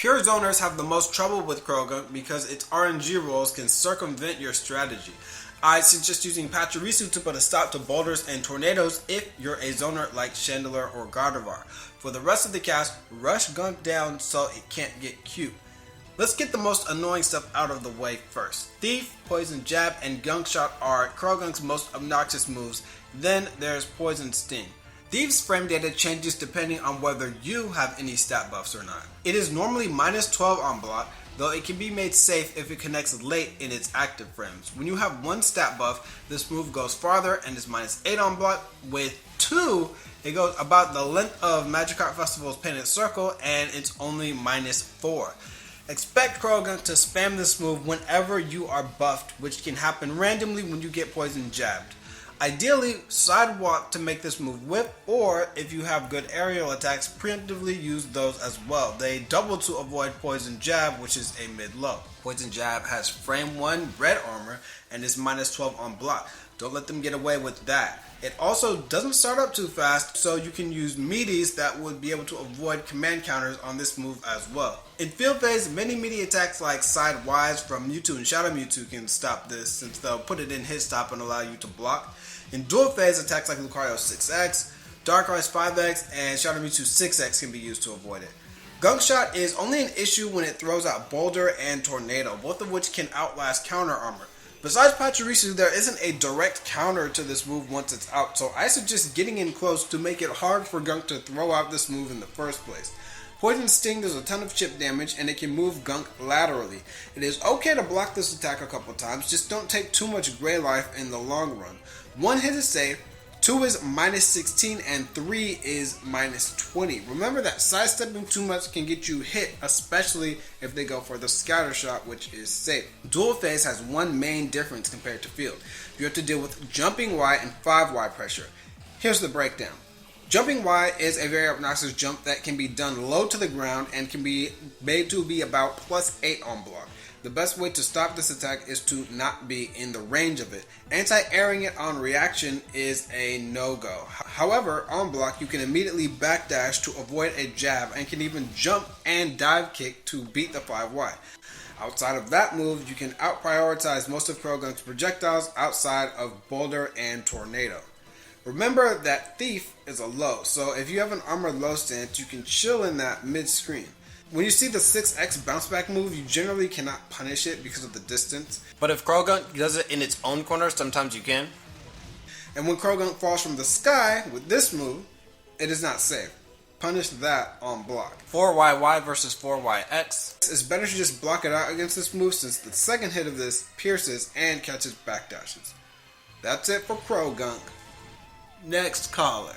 Pure zoners have the most trouble with Croagunk because its RNG rolls can circumvent your strategy. I suggest using Pachirisu to put a stop to boulders and tornadoes if you're a zoner like Chandelure or Gardevoir. For the rest of the cast, rush Gunk down so it can't get cute. Let's get the most annoying stuff out of the way first. Thief, Poison Jab, and Gunk Shot are Croagunk's most obnoxious moves. Then there's Poison Sting. Thief's frame data changes depending on whether you have any stat buffs or not. It is normally minus 12 on block, though it can be made safe if it connects late in its active frames. When you have one stat buff, this move goes farther and is minus 8 on block. With 2, it goes about the length of Magikarp Festival's Painted Circle and it's only minus 4. Expect Croagunk to spam this move whenever you are buffed, which can happen randomly when you get poison jabbed. Ideally, sidewalk to make this move whip, or if you have good aerial attacks, preemptively use those as well. They double to avoid poison jab, which is a mid-low. Poison jab has frame 1 red armor and is minus 12 on block. Don't let them get away with that. It also doesn't start up too fast, so you can use meaties that would be able to avoid command counters on this move as well. In field phase, many meaty attacks like Sidewise from Mewtwo and Shadow Mewtwo can stop this, since they'll put it in hit stop and allow you to block. In dual phase, attacks like Lucario 6x, Darkrai 5x, and Shadow Mewtwo 6x can be used to avoid it. Gunk Shot is only an issue when it throws out Boulder and Tornado, both of which can outlast counter armor. Besides Pachirisu, there isn't a direct counter to this move once it's out, so I suggest getting in close to make it hard for Gunk to throw out this move in the first place. Poison Sting does a ton of chip damage and it can move Gunk laterally. It is okay to block this attack a couple times, just don't take too much gray life in the long run. 1 hit is safe, 2 is minus 16, and 3 is minus 20. Remember that sidestepping too much can get you hit, especially if they go for the scatter shot, which is safe. Dual phase has one main difference compared to field. You have to deal with jumping Y and 5Y pressure. Here's the breakdown. Jumping Y is a very obnoxious jump that can be done low to the ground and can be made to be about plus 8 on block. The best way to stop this attack is to not be in the range of it. Anti-airing it on reaction is a no-go. However, on block you can immediately backdash to avoid a jab and can even jump and dive kick to beat the 5Y. Outside of that move, you can out-prioritize most of Croagunk's projectiles outside of Boulder and Tornado. Remember that Thief is a low, so if you have an armored low stance, you can chill in that mid-screen. When you see the 6x bounce back move, you generally cannot punish it because of the distance. But if Croagunk does it in its own corner, sometimes you can. And when Croagunk falls from the sky with this move, it is not safe. Punish that on block. 4YY versus 4YX. It's better to just block it out against this move since the second hit of this pierces and catches backdashes. That's it for Croagunk. Next caller.